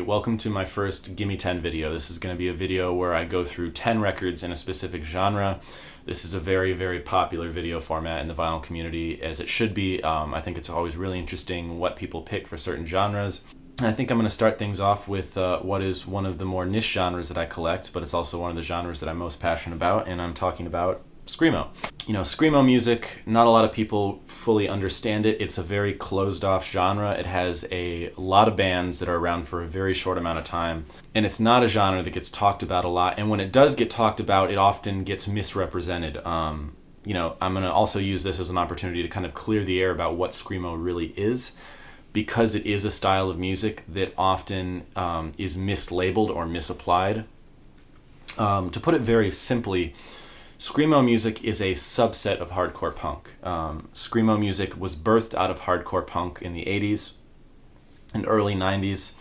welcome to my first Gimme 10 video. This is going to be a video where I go through 10 records in a specific genre. This is a very, very popular video format in the vinyl community, as it should be. I think it's always really interesting what people pick for certain genres. And I think I'm going to start things off with what is one of the more niche genres that I collect, but it's also one of the genres that I'm most passionate about, and I'm talking about Screamo. You know, Screamo music, not a lot of people fully understand it. It's a very closed-off genre. It has a lot of bands that are around for a very short amount of time, and it's not a genre that gets talked about a lot. And when it does get talked about, it often gets misrepresented. You know, I'm going to also use this as an opportunity to kind of clear the air about what Screamo really is, because it is a style of music that often is mislabeled or misapplied. To put it very simply, Screamo music is a subset of hardcore punk. Screamo music was birthed out of hardcore punk in the 80s and early 90s,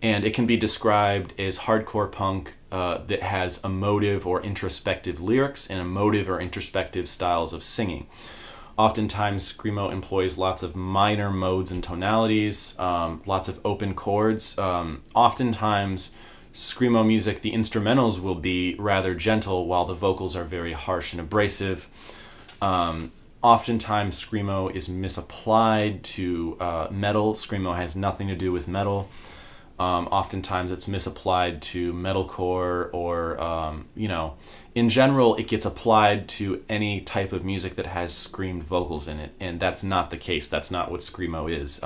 and it can be described as hardcore punk that has emotive or introspective lyrics and emotive or introspective styles of singing. Oftentimes, Screamo employs lots of minor modes and tonalities, lots of open chords. Oftentimes, Screamo music, the instrumentals will be rather gentle while the vocals are very harsh and abrasive. Oftentimes Screamo is misapplied to metal. Screamo has nothing to do with metal. Oftentimes it's misapplied to metalcore or, you know, in general it gets applied to any type of music that has screamed vocals in it, and that's not the case. That's not what Screamo is.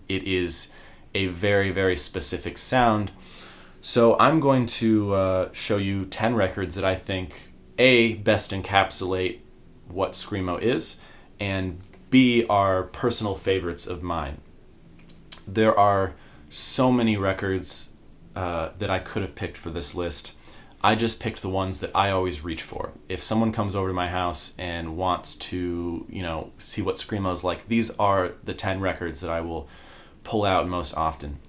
It is a very, very specific sound. So I'm going to show you 10 records that I think, A, best encapsulate what Screamo is, and B, are personal favorites of mine. There are so many records that I could have picked for this list. I just picked the ones that I always reach for. If someone comes over to my house and wants to, you know, see what Screamo is like, these are the 10 records that I will pull out most often.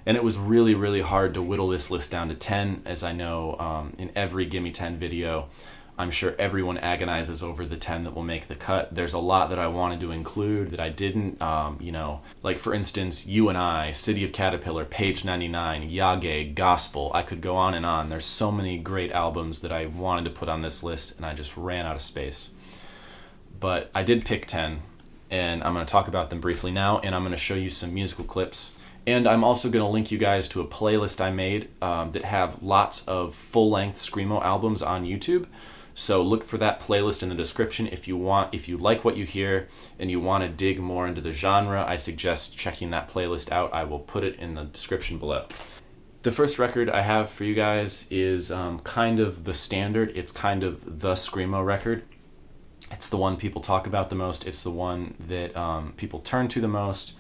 And it was really, really hard to whittle this list down to 10, as I know in every Gimme 10 video, I'm sure everyone agonizes over the 10 that will make the cut. There's a lot that I wanted to include that I didn't, you know, like for instance, You and I, City of Caterpillar, Page 99, Yage, Gospel. I could go on and on. There's so many great albums that I wanted to put on this list, and I just ran out of space. But I did pick 10, and I'm going to talk about them briefly now, and I'm going to show you some musical clips. And I'm also going to link you guys to a playlist I made that have lots of full-length Screamo albums on YouTube. So look for that playlist in the description if you like what you hear and you want to dig more into the genre. I suggest checking that playlist out. I will put it in the description below. The first record I have for you guys is kind of the standard. It's kind of the Screamo record. It's the one people talk about the most. It's the one that people turn to the most.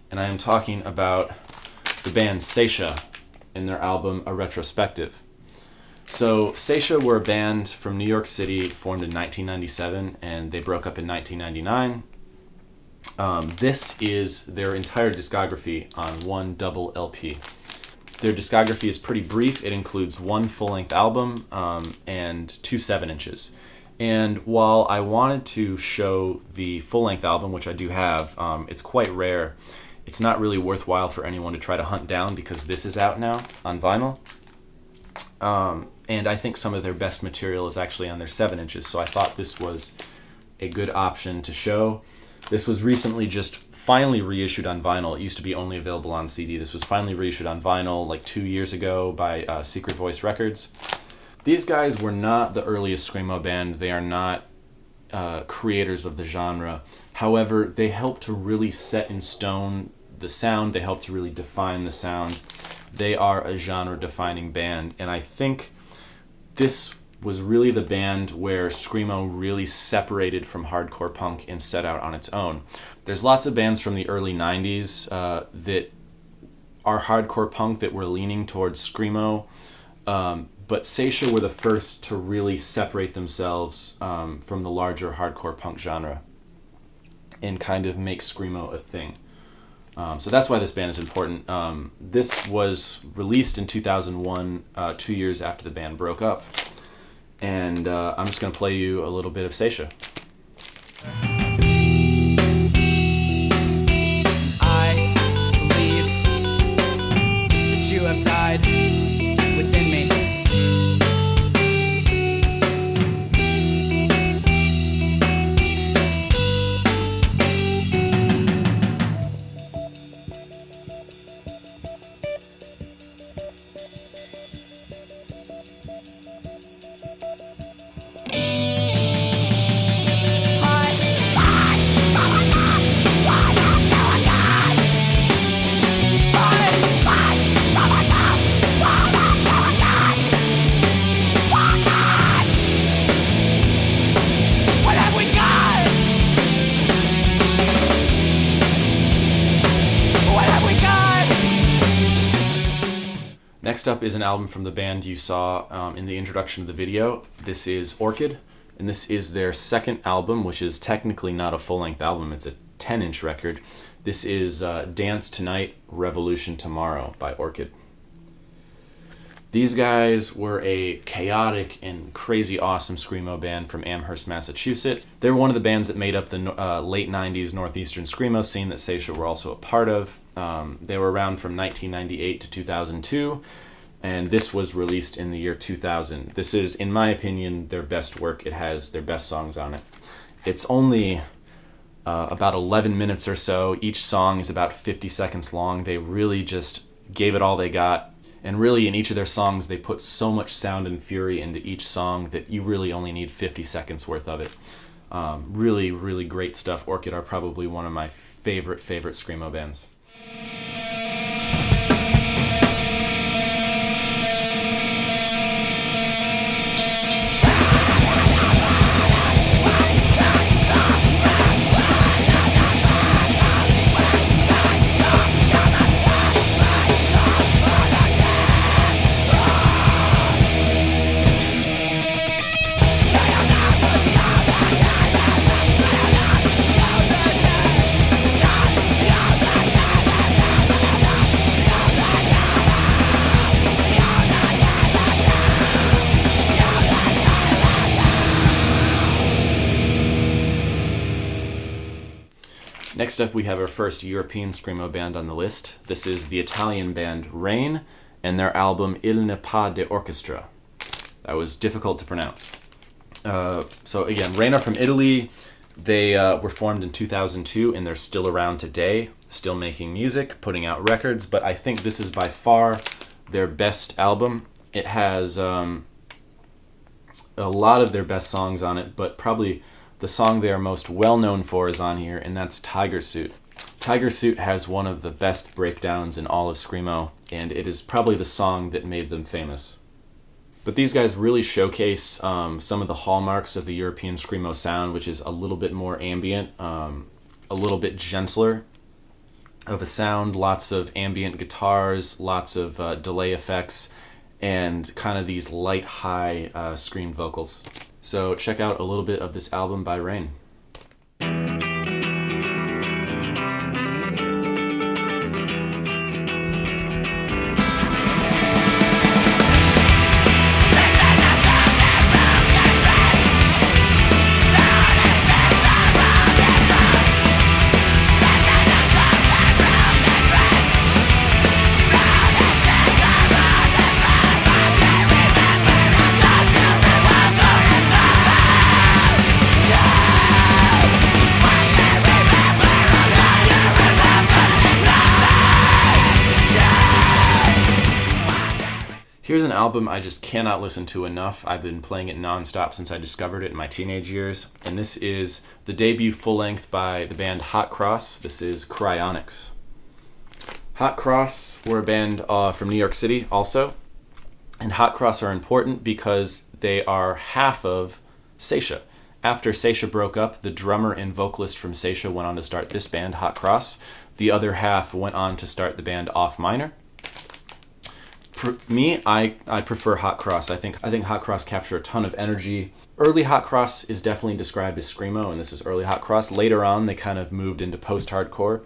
And I am talking about the band Stacia and their album A Retrospective. So Stacia were a band from New York City formed in 1997, and they broke up in 1999. This is their entire discography on one double LP. Their discography is pretty brief. It includes one full-length album and 2 7-inches. And while I wanted to show the full-length album, which I do have, it's quite rare. It's not really worthwhile for anyone to try to hunt down because this is out now on vinyl. And I think some of their best material is actually on their 7-inches, so I thought this was a good option to show. This was recently just finally reissued on vinyl. It used to be only available on CD. This was finally reissued on vinyl like 2 years ago by Secret Voice Records. These guys were not the earliest Screamo band. They are not creators of the genre. However, they helped to really set in stone the sound. They helped to really define the sound. They are a genre-defining band, and I think this was really the band where Screamo really separated from hardcore punk and set out on its own. There's lots of bands from the early 90s that are hardcore punk that were leaning towards Screamo, but Stacia were the first to really separate themselves from the larger hardcore punk genre and kind of make Screamo a thing. So that's why this band is important. This was released in 2001, 2 years after the band broke up. And I'm just going to play you a little bit of Stacia. I believe inside within me. Next up is an album from the band you saw in the introduction of the video. This is Orchid, and this is their second album, which is technically not a full-length album. It's a 10-inch record. This is Dance Tonight, Revolution Tomorrow by Orchid. These guys were a chaotic and crazy awesome Screamo band from Amherst, Massachusetts. They were one of the bands that made up the late 90s Northeastern Screamo scene that Stacia were also a part of. They were around from 1998 to 2002, and this was released in the year 2000. This is, in my opinion, their best work. It has their best songs on it. It's only about 11 minutes or so. Each song is about 50 seconds long. They really just gave it all they got. And really, in each of their songs, they put so much sound and fury into each song that you really only need 50 seconds worth of it. Really, really great stuff. Orchid are probably one of my favorite Screamo bands. Next up, we have our first European Screamo band on the list. This is the Italian band Rain and their album Il n'est pas d'orchestre. That was difficult to pronounce. So again, Rain are from Italy. They were formed in 2002 and they're still around today, still making music, putting out records, but I think this is by far their best album. It has a lot of their best songs on it, but probably the song they are most well known for is on here, and that's Tiger Suit. Tiger Suit has one of the best breakdowns in all of Screamo, and it is probably the song that made them famous. But these guys really showcase some of the hallmarks of the European Screamo sound, which is a little bit more ambient, a little bit gentler of a sound, lots of ambient guitars, lots of delay effects, and kind of these light, high screamed vocals. So check out a little bit of this album by Rain. Here's an album I just cannot listen to enough. I've been playing it nonstop since I discovered it in my teenage years. And this is the debut full-length by the band Hot Cross. This is Cryonics. Hot Cross were a band from New York City also. And Hot Cross are important because they are half of Stacia. After Stacia broke up, the drummer and vocalist from Stacia went on to start this band, Hot Cross. The other half went on to start the band Off Minor. I prefer Hot Cross. I think Hot Cross capture a ton of energy. Early Hot Cross is definitely described as Screamo, and this is early Hot Cross. Later on, they kind of moved into post-hardcore.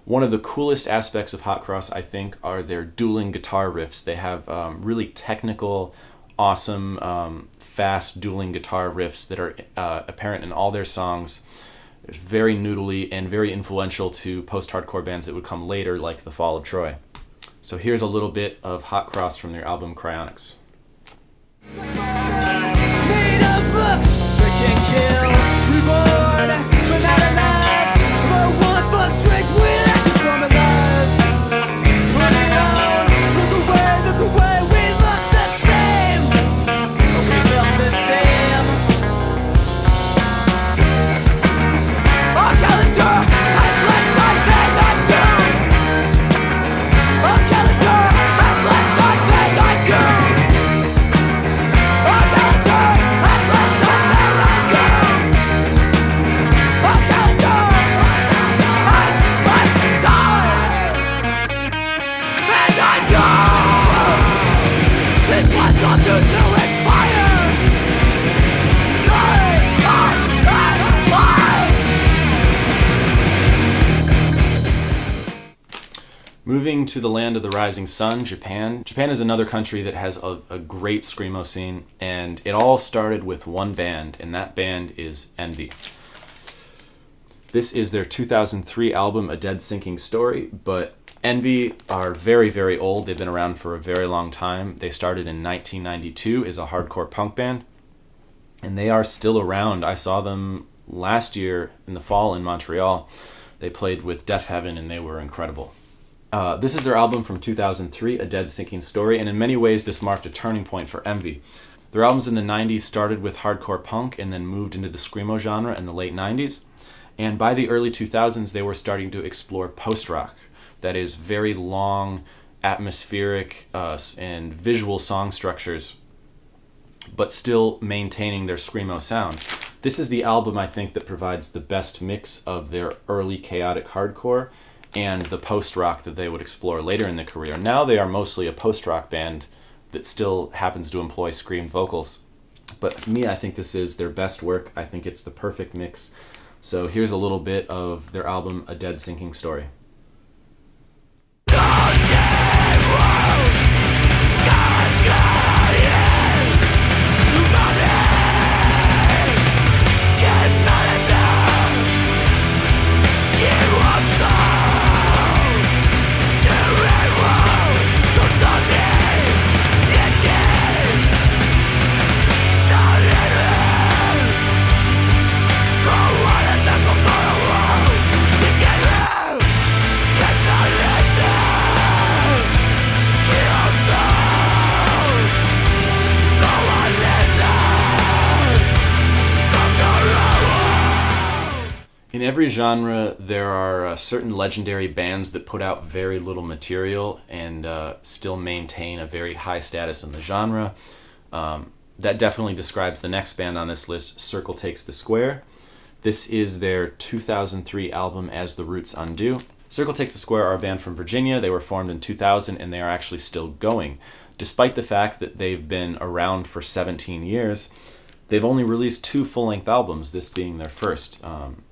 One of the coolest aspects of Hot Cross, I think, are their dueling guitar riffs. They have really technical, awesome, fast dueling guitar riffs that are apparent in all their songs. It's very noodly and very influential to post-hardcore bands that would come later, like The Fall of Troy. So here's a little bit of Hot Cross from their album Cryonics. Made of looks, they can kill, reborn, but not alive. The one for strength will act from our lives. Put it on, look away, we look the same. But we felt the same. Our calendar has less time than I do. Our calendar has less time than I do. Our calendar has less time than I do. Our calendar has less time than I do. This one's not due to expire. Time has life. Moving to the land of the rising sun, Japan. Japan is another country that has a great Screamo scene, and it all started with one band, and that band is Envy. This is their 2003 album, A Dead Sinking Story, but Envy are very, very old. They've been around for a very long time. They started in 1992 as a hardcore punk band, and they are still around. I saw them last year in the fall in Montreal. They played with Death Heaven, and they were incredible. This is their album from 2003, A Dead Sinking Story, and in many ways this marked a turning point for Envy. Their albums in the 90s started with hardcore punk and then moved into the Screamo genre in the late 90s, and by the early 2000s they were starting to explore post-rock, that is very long, atmospheric, and visual song structures, but still maintaining their Screamo sound. This is the album, I think, that provides the best mix of their early chaotic hardcore and the post-rock that they would explore later in their career. Now they are mostly a post-rock band that still happens to employ screamed vocals. But for me, I think this is their best work. I think it's the perfect mix. So here's a little bit of their album, A Dead Sinking Story. In every genre, there are certain legendary bands that put out very little material and still maintain a very high status in the genre. That definitely describes the next band on this list, Circle Takes the Square. This is their 2003 album, As the Roots Undo. Circle Takes the Square are a band from Virginia. They were formed in 2000 and they are actually still going. Despite the fact that they've been around for 17 years, they've only released 2 full-length albums, this being their first.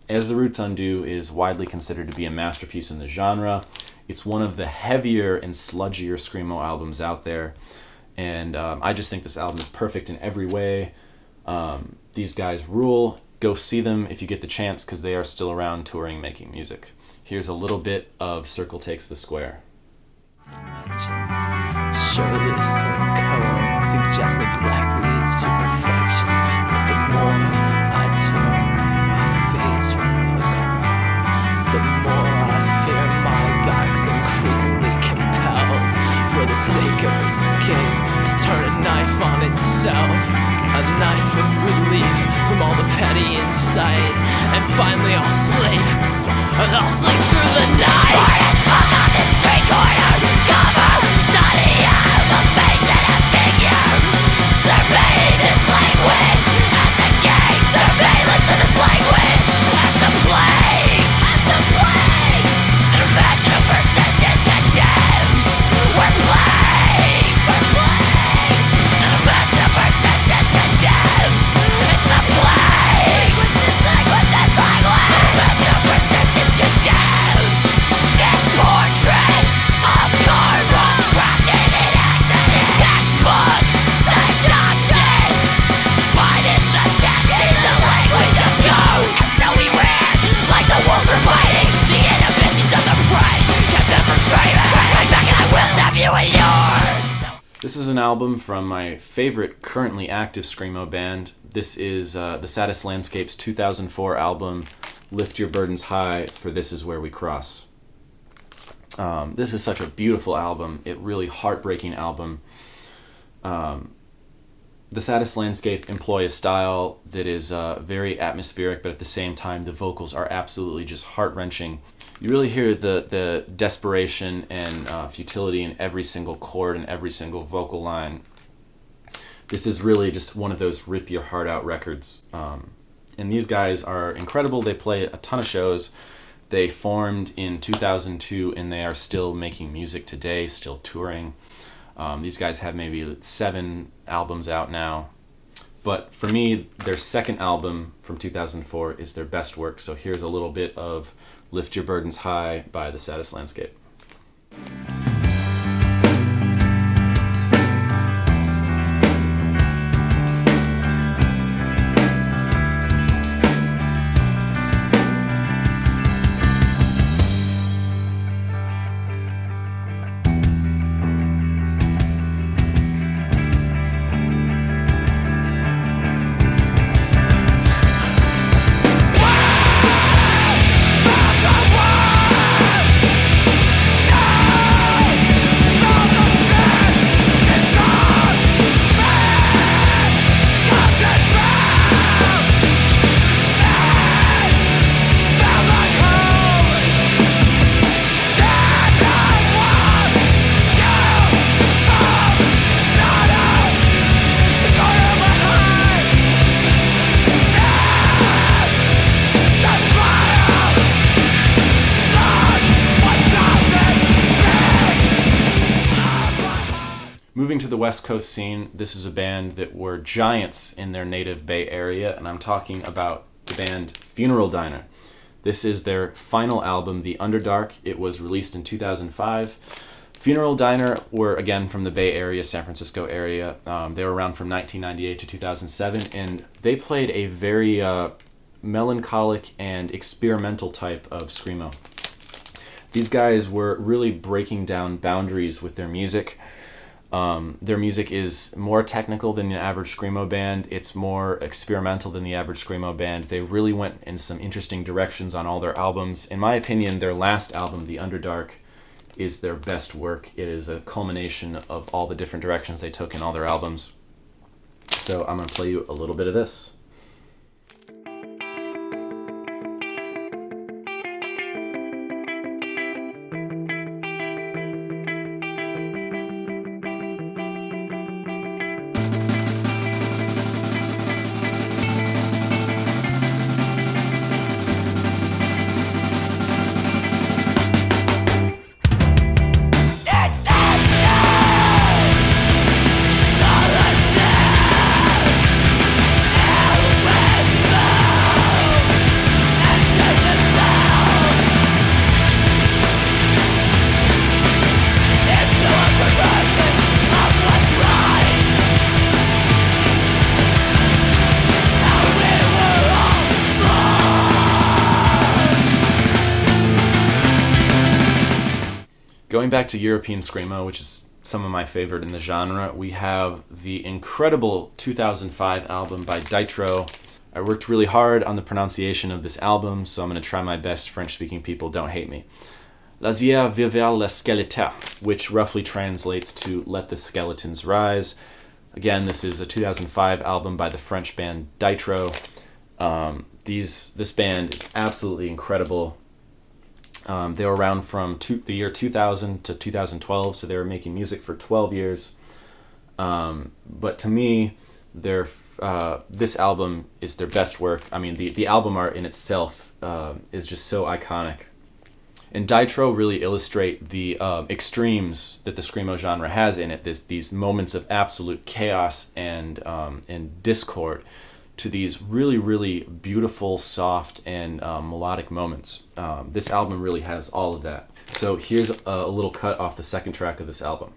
As the Roots Undo is widely considered to be a masterpiece in the genre. It's one of the heavier and sludgier Screamo albums out there, and I just think this album is perfect in every way. These guys rule. Go see them if you get the chance, because they are still around touring, making music. Here's a little bit of Circle Takes the Square. Surely some koan suggests neglect leads to perfection. But the more I turn my face from the crowd, the more I fear my life's increasingly compelled, for the sake of escape, to turn a knife on itself. A knife of relief from all the petty insight. And finally I'll sleep, and I'll sleep through the night. Forest hung on the street corner, cover, study of a face and a figure. Survey this language as a game, surveillance of this language as the plague. An imagine of persistence condemned. We're plagued. An imagine of persistence condemned. It's the plague. Language is language. An imagine of persistence condemned. This portrait This is an album from my favorite currently active Screamo band. This is The Saddest Landscape's 2004 album, Lift Your Burdens High, for This Is Where We Cross. This is such a beautiful album, really heartbreaking album. The Saddest Landscape employ a style that is very atmospheric, but at the same time the vocals are absolutely just heart-wrenching. You really hear the desperation and futility in every single chord and every single vocal line. This is really just one of those rip your heart out records. And these guys are incredible. They play a ton of shows. They formed in 2002 and they are still making music today, still touring. These guys have maybe 7 albums out now. But for me, their second album from 2004 is their best work. So here's a little bit of Lift Your Burdens High by The Saddest Landscape. Moving to the West Coast scene, this is a band that were giants in their native Bay Area, and I'm talking about the band Funeral Diner. This is their final album, The Underdark. It was released in 2005. Funeral Diner were, again, from the Bay Area, San Francisco area. They were around from 1998 to 2007, and they played a very melancholic and experimental type of Screamo. These guys were really breaking down boundaries with their music. Their music is more technical than the average Screamo band. It's more experimental than the average Screamo band. They really went in some interesting directions on all their albums. In my opinion, their last album, The Underdark, is their best work. It is a culmination of all the different directions they took in all their albums. So I'm going to play you a little bit of this. Going back to European Screamo, which is some of my favorite in the genre, we have the incredible 2005 album by Ditro. I worked really hard on the pronunciation of this album, so I'm going to try my best. French-speaking people, don't hate me. Lazier Vivel le Skeleta, which roughly translates to Let the Skeletons Rise. Again, this is a 2005 album by the French band Ditro. This band is absolutely incredible. They were around from the year 2000 to 2012, so they were making music for 12 years. But to me, this album is their best work. I mean, the album art in itself is just so iconic. And Ditro really illustrate the extremes that the Screamo genre has in it. These moments of absolute chaos and discord, to these really, really beautiful, soft, and melodic moments. This album really has all of that. So here's a little cut off the second track of this album.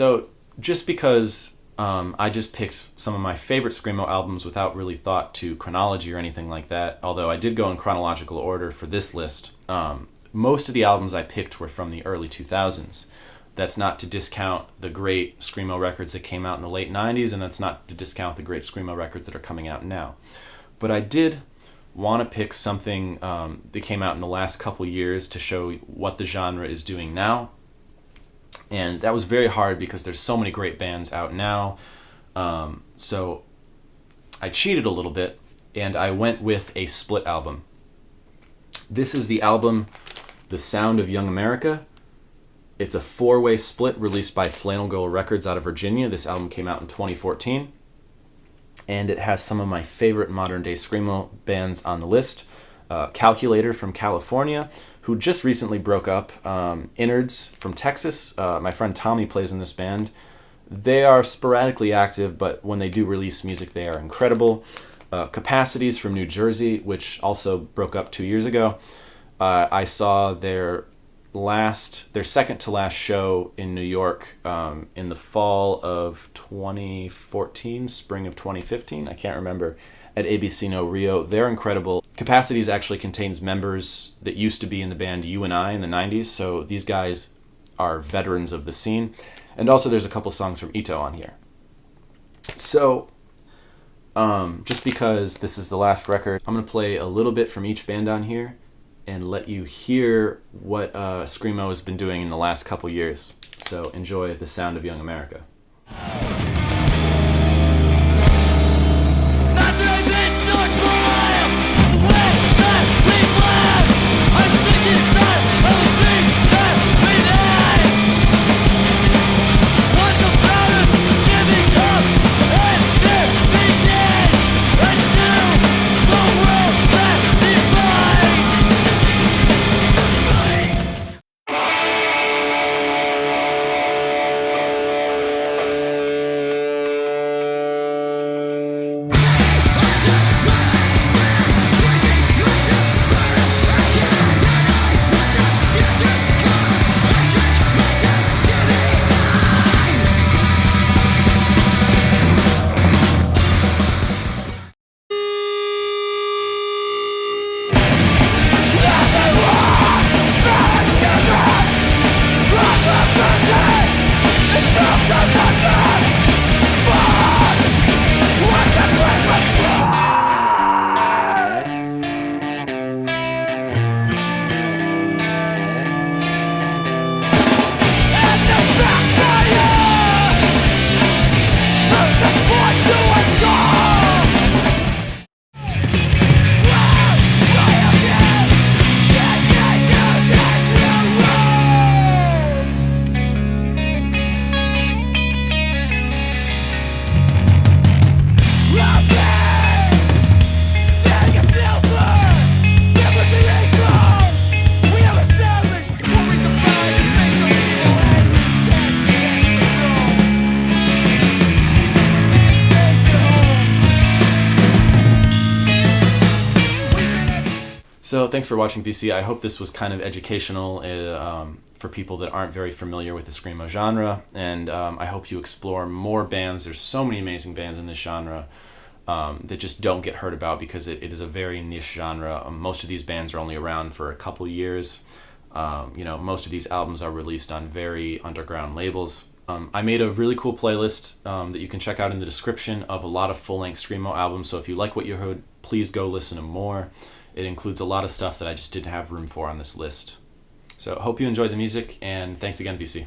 So just because I just picked some of my favorite Screamo albums without really thought to chronology or anything like that, although I did go in chronological order for this list, most of the albums I picked were from the early 2000s. That's not to discount the great Screamo records that came out in the late 90s, and that's not to discount the great Screamo records that are coming out now. But I did want to pick something that came out in the last couple years to show what the genre is doing now. And that was very hard because there's so many great bands out now. So I cheated a little bit, and I went with a split album. This is the album The Sound of Young America. It's a 4-way split released by Flannel Girl Records out of Virginia. This album came out in 2014. And it has some of my favorite modern-day Screamo bands on the list. Calculator from California, who just recently broke up. Innards from Texas. My friend Tommy plays in this band. They are sporadically active, but when they do release music, they are incredible. Capacities from New Jersey, which also broke up 2 years ago. I saw their second to last show in New York in the fall of 2014, spring of 2015, I can't remember, at ABC No Rio. They're incredible. Capacities actually contains members that used to be in the band You and I in the 90s, so these guys are veterans of the scene. And also there's a couple songs from Ito on here. So, just because this is the last record, I'm going to play a little bit from each band on here and let you hear what Screamo has been doing in the last couple years. So enjoy The Sound of Young America. So thanks for watching, VC. I hope this was kind of educational for people that aren't very familiar with the Screamo genre, and I hope you explore more bands. There's so many amazing bands in this genre that just don't get heard about because it is a very niche genre. Most of these bands are only around for a couple years. Most of these albums are released on very underground labels. I made a really cool playlist that you can check out in the description of a lot of full-length Screamo albums, so if you like what you heard, please go listen to more. It includes a lot of stuff that I just didn't have room for on this list. So hope you enjoyed the music, and thanks again, BC.